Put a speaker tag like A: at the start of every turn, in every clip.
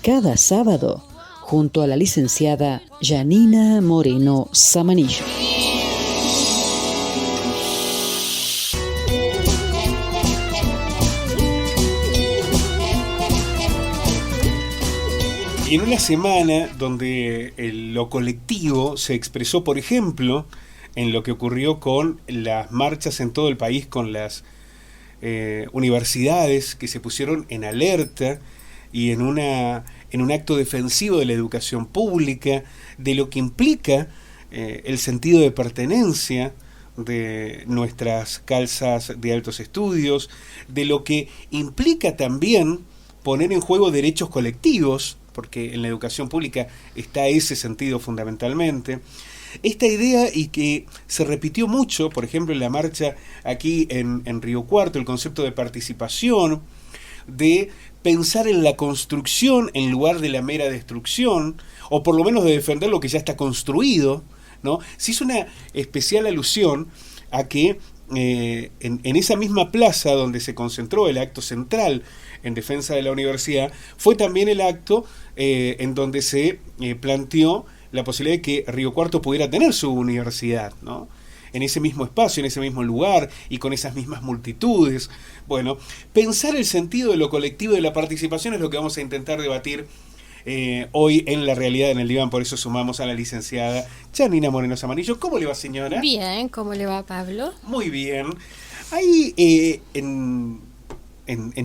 A: cada sábado junto a la licenciada Janina Moreno Samanillo.
B: Y en una semana donde lo colectivo se expresó, por ejemplo, en lo que ocurrió con las marchas en todo el país, con las universidades que se pusieron en alerta y en un acto defensivo de la educación pública, de lo que implica el sentido de pertenencia de nuestras casas de altos estudios, de lo que implica también poner en juego derechos colectivos, porque en la educación pública está ese sentido fundamentalmente. Esta idea, y que se repitió mucho, por ejemplo, en la marcha aquí en Río Cuarto, el concepto de participación, de pensar en la construcción en lugar de la mera destrucción, o por lo menos de defender lo que ya está construido, ¿no? Se hizo una especial alusión a que en esa misma plaza donde se concentró el acto central en defensa de la universidad, fue también el acto en donde se planteó la posibilidad de que Río Cuarto pudiera tener su universidad, ¿no? En ese mismo espacio, en ese mismo lugar y con esas mismas multitudes. Bueno, pensar el sentido de lo colectivo de la participación es lo que vamos a intentar debatir hoy en La Realidad en el Diván. Por eso sumamos a la licenciada Janina Moreno Samanillo. ¿Cómo le va, señora?
C: Bien, ¿cómo le va, Pablo?
B: Muy bien. Hay en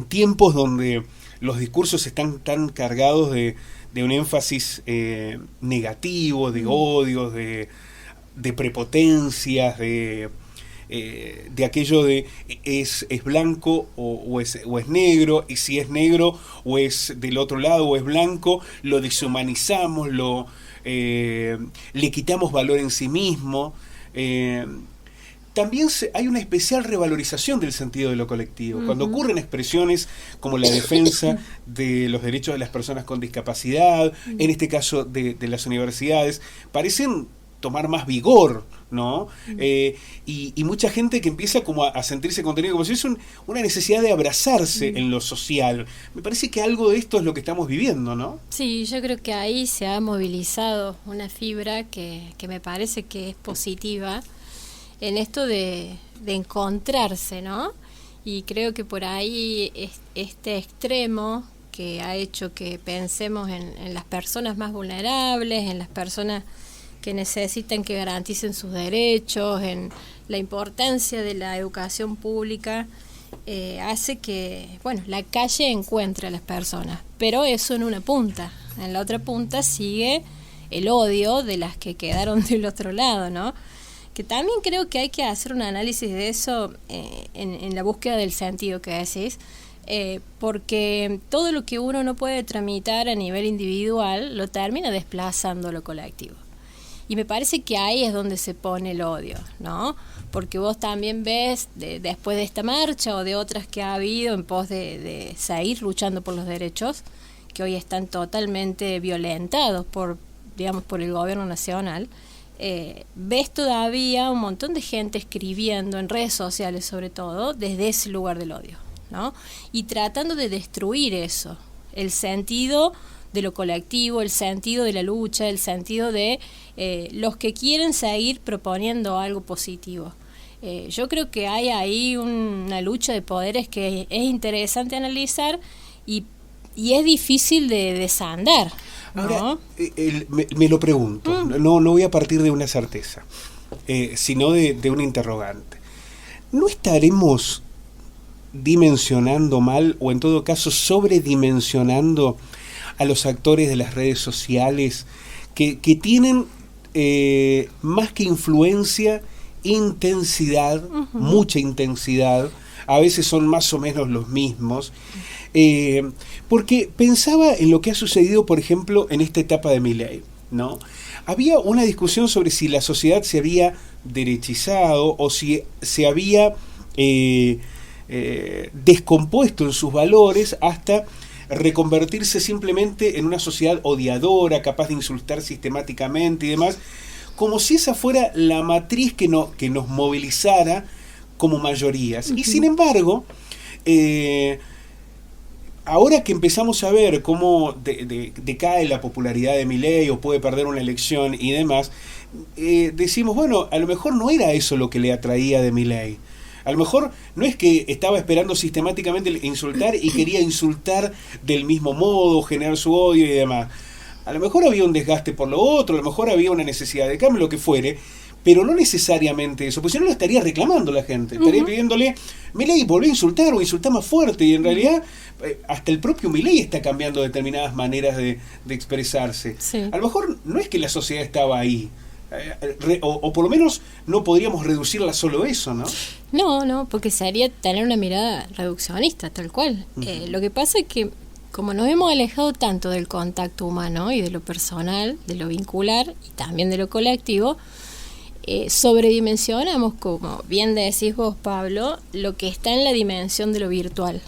B: tiempos donde los discursos están tan cargados de un énfasis negativo, de odio, de prepotencias, de aquello de es blanco o es negro, y si es negro o es del otro lado o es blanco, lo deshumanizamos, le quitamos valor en sí mismo. También hay una especial revalorización del sentido de lo colectivo. Uh-huh. Cuando ocurren expresiones como la defensa de los derechos de las personas con discapacidad, en este caso de las universidades, parecen tomar más vigor, ¿no? Y mucha gente que empieza como a sentirse contenido, como si es una necesidad de abrazarse en lo social. Me parece que algo de esto es lo que estamos viviendo, ¿no?
C: Sí, yo creo que ahí se ha movilizado una fibra que me parece que es positiva en esto de encontrarse, ¿no? Y creo que por ahí este extremo que ha hecho que pensemos en las personas más vulnerables, en las personas que necesitan que garanticen sus derechos, en la importancia de la educación pública, hace que, bueno, la calle encuentre a las personas, pero eso en una punta. En la otra punta sigue el odio de las que quedaron del otro lado, ¿no? Que también creo que hay que hacer un análisis de eso en la búsqueda del sentido que decís, porque todo lo que uno no puede tramitar a nivel individual lo termina desplazando a lo colectivo. Y me parece que ahí es donde se pone el odio, ¿no? Porque vos también ves, después de esta marcha o de otras que ha habido en pos de seguir luchando por los derechos, que hoy están totalmente violentados por el gobierno nacional, ves todavía un montón de gente escribiendo en redes sociales, sobre todo, desde ese lugar del odio, ¿no? Y tratando de destruir eso, el sentido de lo colectivo, el sentido de la lucha, el sentido de los que quieren seguir proponiendo algo positivo. Yo creo que hay ahí una lucha de poderes que es interesante analizar y es difícil de desandar, ¿no?
B: Ahora, me lo pregunto, no voy a partir de una certeza, sino de un interrogante. ¿No estaremos dimensionando mal, o en todo caso sobredimensionando a los actores de las redes sociales que tienen más que influencia, intensidad, mucha intensidad? A veces son más o menos los mismos. Porque pensaba en lo que ha sucedido, por ejemplo, en esta etapa de Milei, ¿no? Había una discusión sobre si la sociedad se había derechizado o si se había descompuesto en sus valores hasta reconvertirse simplemente en una sociedad odiadora, capaz de insultar sistemáticamente y demás, como si esa fuera la matriz que nos movilizara como mayorías. Y sin embargo, ahora que empezamos a ver cómo decae la popularidad de Milei o puede perder una elección y demás, decimos, bueno, a lo mejor no era eso lo que le atraía de Milei. A lo mejor no es que estaba esperando sistemáticamente insultar y quería insultar del mismo modo, generar su odio y demás. A lo mejor había un desgaste por lo otro, a lo mejor había una necesidad de cambio, lo que fuere, pero no necesariamente eso, porque si no lo estaría reclamando la gente, estaría pidiéndole, Milei, volvió a insultar o insultar más fuerte, y en realidad hasta el propio Milei está cambiando determinadas maneras de expresarse.
C: Sí.
B: A lo mejor no es que la sociedad estaba ahí, o por lo menos no podríamos reducirla solo eso, ¿no?
C: No, porque sería tener una mirada reduccionista, tal cual. Lo que pasa es que como nos hemos alejado tanto del contacto humano y de lo personal, de lo vincular y también de lo colectivo, sobredimensionamos, como bien decís vos, Pablo, lo que está en la dimensión de lo virtual.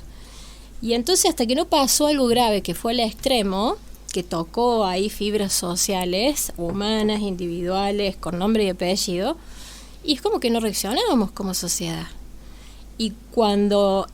C: Y entonces hasta que no pasó algo grave que fue al extremo, que tocó ahí fibras sociales, humanas, individuales, con nombre y apellido, y es como que no reaccionábamos como sociedad. Y cuando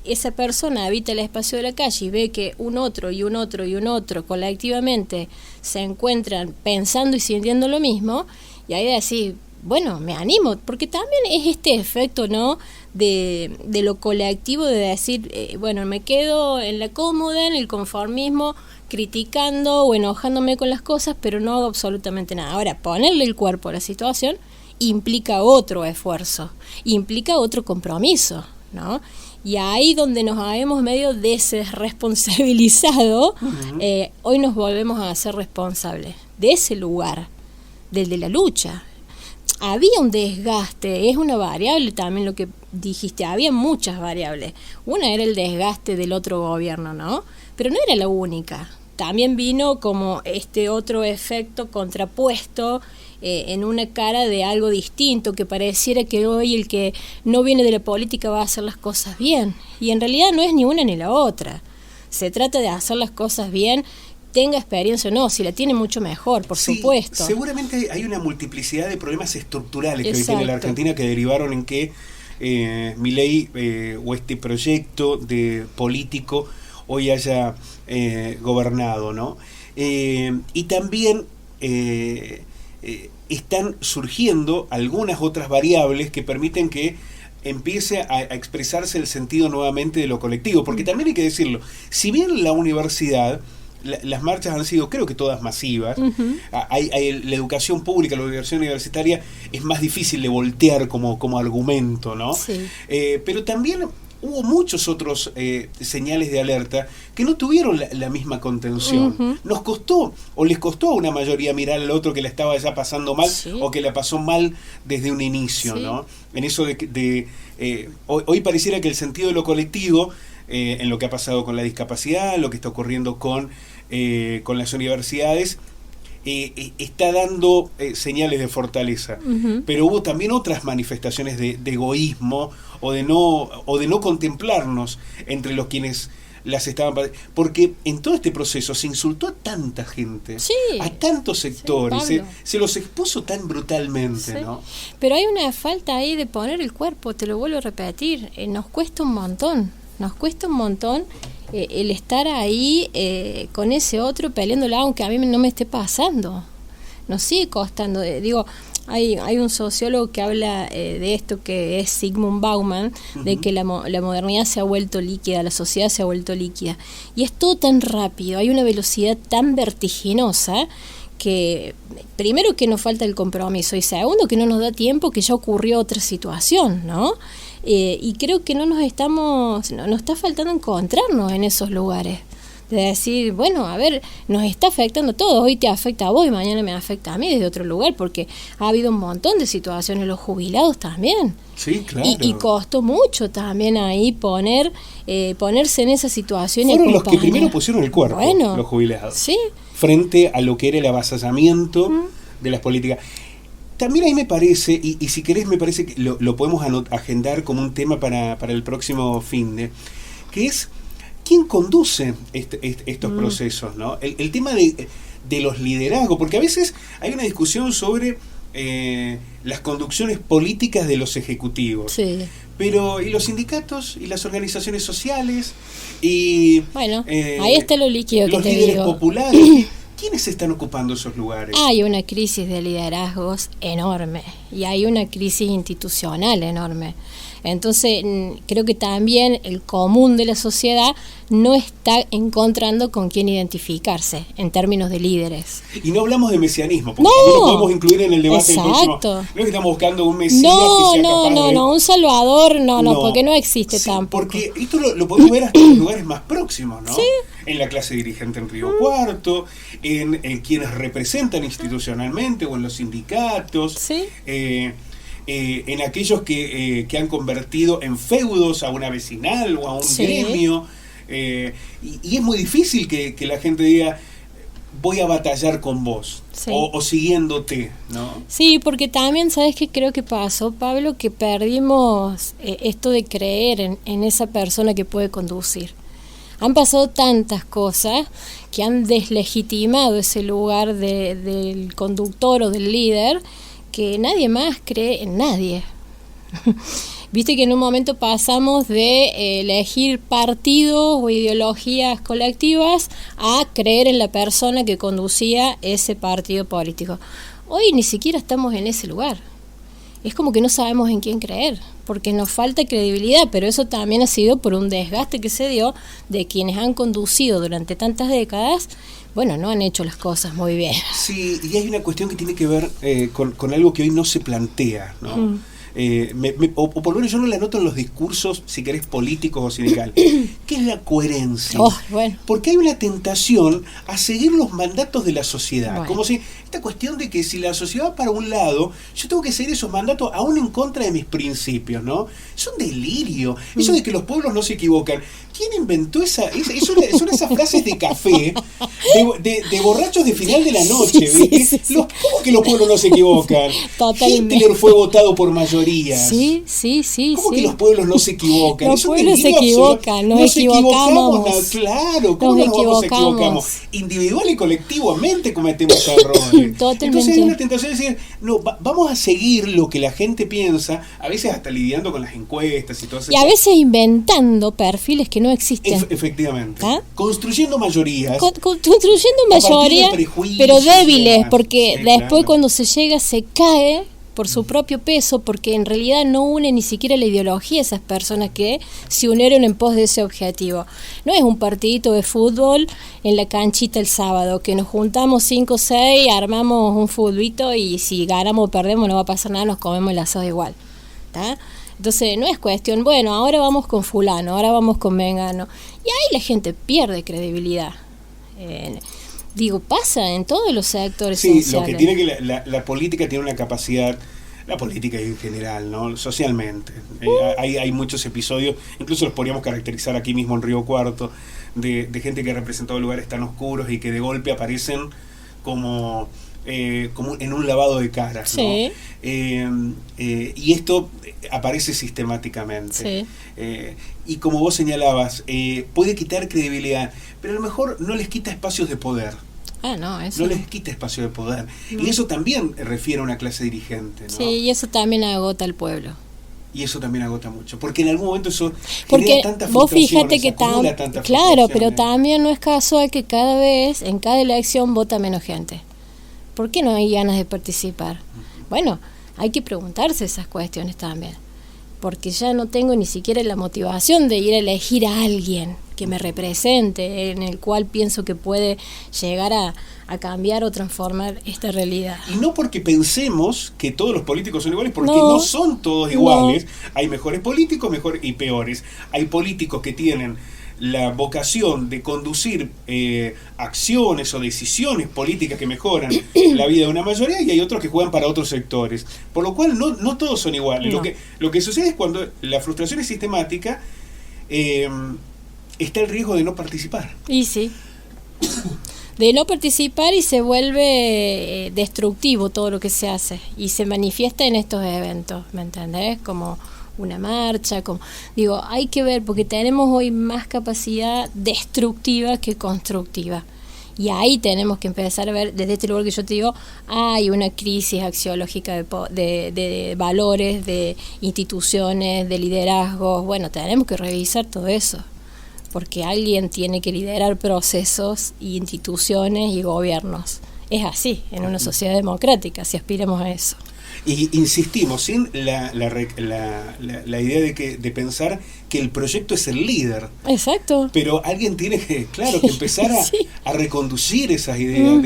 C: esa persona habita el espacio de la calle y ve que un otro y un otro y un otro colectivamente se encuentran pensando y sintiendo lo mismo, y ahí decir, bueno, me animo, porque también es este efecto, ¿no?, de lo colectivo, de decir, bueno, me quedo en la cómoda, en el conformismo, criticando o enojándome con las cosas, pero no hago absolutamente nada. Ahora, ponerle el cuerpo a la situación implica otro esfuerzo, implica otro compromiso, ¿no? Y ahí donde nos habíamos medio desresponsabilizado, hoy nos volvemos a ser responsables de ese lugar, del de la lucha. Había un desgaste, es una variable también lo que dijiste, había muchas variables. Una era el desgaste del otro gobierno, ¿no? Pero no era la única. También vino como este otro efecto contrapuesto en una cara de algo distinto, que pareciera que hoy el que no viene de la política va a hacer las cosas bien. Y en realidad no es ni una ni la otra. Se trata de hacer las cosas bien, tenga experiencia o no, si la tiene mucho mejor, por supuesto.
B: Seguramente hay una multiplicidad de problemas estructurales que hoy
C: Exacto.
B: tiene la Argentina que derivaron en que Milei o este proyecto de político hoy haya gobernado, ¿no? Y también están surgiendo algunas otras variables que permiten que empiece a expresarse el sentido nuevamente de lo colectivo, porque también hay que decirlo, si bien la universidad, las marchas han sido, creo que todas masivas, la educación pública, la educación universitaria es más difícil de voltear como argumento, ¿no?
C: Sí.
B: Pero también hubo muchos otros señales de alerta que no tuvieron la misma contención. Nos costó, o les costó a una mayoría mirar al otro que la estaba ya pasando mal,
C: Sí.
B: o que la pasó mal desde un inicio,
C: Sí.
B: ¿no? En eso hoy pareciera que el sentido de lo colectivo, en lo que ha pasado con la discapacidad, lo que está ocurriendo con las universidades, está dando señales de fortaleza. Pero hubo también otras manifestaciones de egoísmo o de no contemplarnos entre los quienes las estaban, porque en todo este proceso se insultó a tanta gente,
C: Sí.
B: a tantos sectores,
C: Sí,
B: se los expuso tan brutalmente,
C: Sí.
B: ¿no?
C: Pero hay una falta ahí de poner el cuerpo, te lo vuelvo a repetir, nos cuesta un montón el estar ahí con ese otro peleándola, aunque a mí no me esté pasando, nos sigue costando. Hay un sociólogo que habla de esto, que es Zygmunt Bauman, de que la modernidad se ha vuelto líquida, la sociedad se ha vuelto líquida, y es todo tan rápido, hay una velocidad tan vertiginosa que primero que nos falta el compromiso y segundo que no nos da tiempo, que ya ocurrió otra situación, ¿no? Y creo que nos está faltando encontrarnos en esos lugares, de decir, bueno, a ver, nos está afectando a todos, hoy te afecta a vos y mañana me afecta a mí desde otro lugar, porque ha habido un montón de situaciones, los jubilados también.
B: Sí, claro.
C: Y costó mucho también ahí ponerse en esa situación.
B: Fueron
C: y
B: los que primero pusieron el cuerpo,
C: bueno,
B: los jubilados,
C: sí,
B: frente a lo que era el avasallamiento de las políticas. También ahí me parece, y si querés me parece que lo podemos agendar como un tema para el próximo finde, que es quién conduce estos procesos, ¿no? El tema de los liderazgos, porque a veces hay una discusión sobre las conducciones políticas de los ejecutivos.
C: Sí.
B: Pero, ¿y los sindicatos? ¿Y las organizaciones sociales? Y
C: bueno, ahí está lo líquido que
B: los
C: te
B: líderes
C: digo.
B: populares. ¿Quiénes están ocupando esos lugares?
C: Hay una crisis de liderazgos enorme y hay una crisis institucional enorme. Entonces, creo que también el común de la sociedad no está encontrando con quién identificarse en términos de líderes.
B: Y no hablamos de mesianismo, porque
C: No,
B: también lo podemos incluir en el debate del próximo.
C: exacto.
B: No es que estamos buscando un mesías
C: No,
B: que sea capaz de...
C: un salvador, no, porque no existe
B: Sí,
C: tampoco.
B: porque esto lo podemos ver hasta en los lugares más próximos, ¿no?
C: Sí.
B: En la clase dirigente en Río Cuarto, en quienes representan institucionalmente o en los sindicatos.
C: Sí.
B: En aquellos que han convertido en feudos a una vecinal o a un
C: Sí.
B: gremio, y es muy difícil que la gente diga voy a batallar con vos,
C: Sí.
B: o siguiéndote, ¿no?
C: Sí, porque también, ¿sabes qué creo que pasó, Pablo? Que perdimos esto de creer en esa persona que puede conducir. Han pasado tantas cosas que han deslegitimado ese lugar del conductor o del líder, que nadie más cree en nadie. Viste que en un momento pasamos de elegir partidos o ideologías colectivas a creer en la persona que conducía ese partido político. Hoy ni siquiera estamos en ese lugar. Es como que no sabemos en quién creer, porque nos falta credibilidad, pero eso también ha sido por un desgaste que se dio de quienes han conducido durante tantas décadas. Bueno, no han hecho las cosas muy bien.
B: Sí, y hay una cuestión que tiene que ver con algo que hoy no se plantea, ¿no? O por lo menos yo no la noto en los discursos, si querés, políticos o sindicales, que es la coherencia.
C: Bueno.
B: Porque hay una tentación a seguir los mandatos de la sociedad,
C: Bueno.
B: como si esta cuestión de que si la sociedad va para un lado, yo tengo que seguir esos mandatos aún en contra de mis principios, ¿no? Es un delirio, eso de que los pueblos no se equivocan. ¿Quién inventó esa? Son esas frases de café, de borrachos de final de la noche, ¿viste?
C: Sí.
B: ¿Cómo que los pueblos no se equivocan?
C: Totalmente.
B: Hitler fue votado por mayorías.
C: Sí.
B: ¿Cómo que los pueblos no se equivocan?
C: Los
B: Es un
C: pueblos se
B: delirio
C: equivocan,
B: absoluto.
C: nos equivocamos.
B: Claro, ¿cómo
C: Nos
B: nos vamos a
C: equivocamos.
B: equivocamos? Individual y colectivamente cometemos errores.
C: Totalmente.
B: Entonces hay una tentación de decir, no, vamos a seguir lo que la gente piensa, a veces hasta lidiando con las encuestas y todo eso.
C: Y a veces inventando perfiles que no existen.
B: Efectivamente.
C: ¿Ah?
B: Construyendo mayorías.
C: Construyendo
B: a partir de
C: mayoría,
B: prejuicios,
C: pero débiles,
B: demás.
C: porque
B: Sí,
C: después
B: claro.
C: cuando se llega se cae por su propio peso, porque en realidad no une ni siquiera la ideología esas personas que se unieron en pos de ese objetivo. No es un partidito de fútbol en la canchita el sábado, que nos juntamos 5 o 6, armamos un futbolito y si ganamos o perdemos no va a pasar nada, nos comemos el asado igual. ¿Tá? Entonces no es cuestión, bueno, ahora vamos con fulano, ahora vamos con mengano. Y ahí la gente pierde credibilidad. Pasa en todos los sectores
B: Sí,
C: sociales.
B: lo que tiene que la política tiene una capacidad, la política en general, ¿no? Socialmente. Hay muchos episodios, incluso los podríamos caracterizar aquí mismo en Río Cuarto, de gente que ha representado lugares tan oscuros y que de golpe aparecen como en un lavado de caras, ¿no?
C: Sí.
B: Y esto aparece sistemáticamente.
C: Sí.
B: Y como vos señalabas, puede quitar credibilidad, pero a lo mejor no les quita espacios de poder.
C: No, eso.
B: No les quita espacio de poder.
C: No.
B: Y eso también refiere a una clase dirigente, ¿no?
C: Sí, y eso también agota al pueblo.
B: Y eso también agota mucho. Porque en algún momento eso
C: Porque
B: genera tantas
C: vos fíjate
B: frustraciones,
C: que
B: acumula tantas
C: claro, pero
B: frustraciones.
C: también no es casual que cada vez, en cada elección, vota menos gente. ¿Por qué no hay ganas de participar? Bueno, hay que preguntarse esas cuestiones también. Porque ya no tengo ni siquiera la motivación de ir a elegir a alguien que me represente, en el cual pienso que puede llegar a cambiar o transformar esta realidad.
B: Y no porque pensemos que todos los políticos son iguales, porque
C: No.
B: no son todos iguales. Hay mejores políticos, mejores y peores. Hay políticos que tienen la vocación de conducir acciones o decisiones políticas que mejoran la vida de una mayoría, y hay otros que juegan para otros sectores. Por lo cual no todos son iguales.
C: No.
B: Lo que sucede es cuando la frustración es sistemática, está el riesgo de no participar.
C: Y sí. De no participar, y se vuelve destructivo todo lo que se hace y se manifiesta en estos eventos, ¿me entendés? Como una marcha, hay que ver, porque tenemos hoy más capacidad destructiva que constructiva, Y ahí tenemos que empezar a ver, desde este lugar que yo te digo, hay una crisis axiológica de valores, de instituciones, de liderazgos. Bueno, tenemos que revisar todo eso, porque alguien tiene que liderar procesos y instituciones y gobiernos. Es así, en una sociedad democrática, si aspiramos a eso.
B: Y insistimos, sin la idea de pensar que el proyecto es el líder.
C: Exacto.
B: Pero alguien tiene que, claro, que empezar a reconducir esas ideas.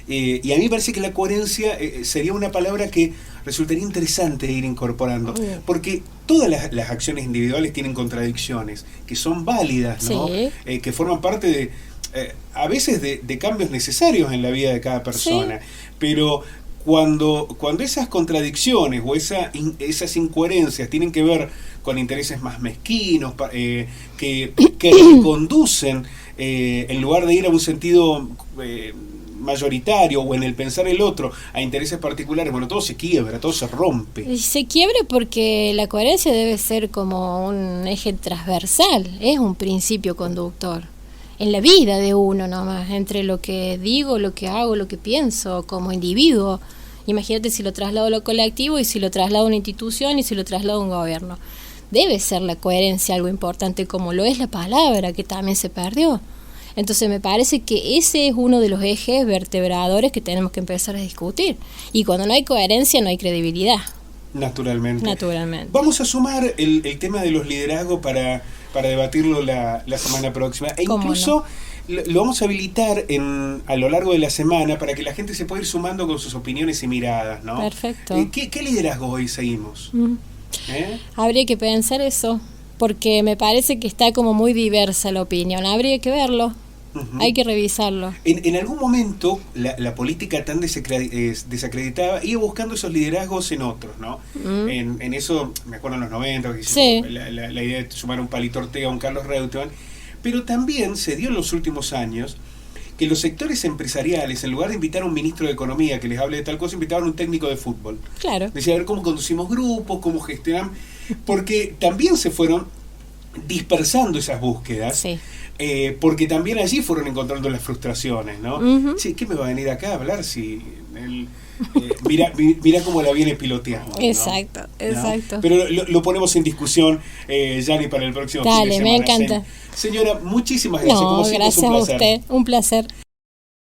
B: Y a mí me parece que la coherencia sería una palabra que resultaría interesante ir incorporando. Porque todas las acciones individuales tienen contradicciones, que son válidas, ¿no?
C: Sí.
B: Que forman parte de, a veces, de cambios necesarios en la vida de cada persona. Sí. Pero cuando esas contradicciones o esas incoherencias tienen que ver con intereses más mezquinos, que conducen, en lugar de ir a un sentido mayoritario o en el pensar el otro a intereses particulares, bueno, todo se quiebra, todo se rompe.
C: Y se quiebra porque la coherencia debe ser como un eje transversal, es un principio conductor en la vida de uno nomás, entre lo que digo, lo que hago, lo que pienso como individuo. Imagínate si lo traslado a lo colectivo y si lo traslado a una institución y si lo traslado a un gobierno. Debe ser la coherencia algo importante, como lo es la palabra, que también se perdió. Entonces me parece que ese es uno de los ejes vertebradores que tenemos que empezar a discutir. Y cuando no hay coherencia no hay credibilidad.
B: Naturalmente.
C: Vamos
B: a sumar el tema de los liderazgos para debatirlo la semana próxima. E incluso lo vamos a habilitar a lo largo de la semana para que la gente se pueda ir sumando con sus opiniones y miradas, ¿no?
C: Perfecto.
B: ¿Qué liderazgo hoy seguimos?
C: Habría que pensar eso, porque me parece que está como muy diversa la opinión. Habría que verlo. Hay que revisarlo.
B: En algún momento la política tan desacreditada iba buscando esos liderazgos en otros, ¿no? En eso, me acuerdo en los 90, que la idea de sumar un Palito Ortega, un Carlos Reutemann, pero también se dio en los últimos años que los sectores empresariales, en lugar de invitar a un ministro de Economía que les hable de tal cosa, invitaban a un técnico de fútbol.
C: Claro.
B: Decía, a ver cómo conducimos grupos, cómo gestionamos, porque también se fueron dispersando esas búsquedas.
C: Sí.
B: Porque también allí fueron encontrando las frustraciones, ¿no? Sí, ¿qué me va a venir acá a hablar si mira cómo la viene piloteando?
C: Exacto, ¿no? Exacto.
B: Pero lo ponemos en discusión, Yani, para el próximo fin de semana.
C: Me encanta.
B: Señora, muchísimas gracias.
C: No, gracias a usted, un placer.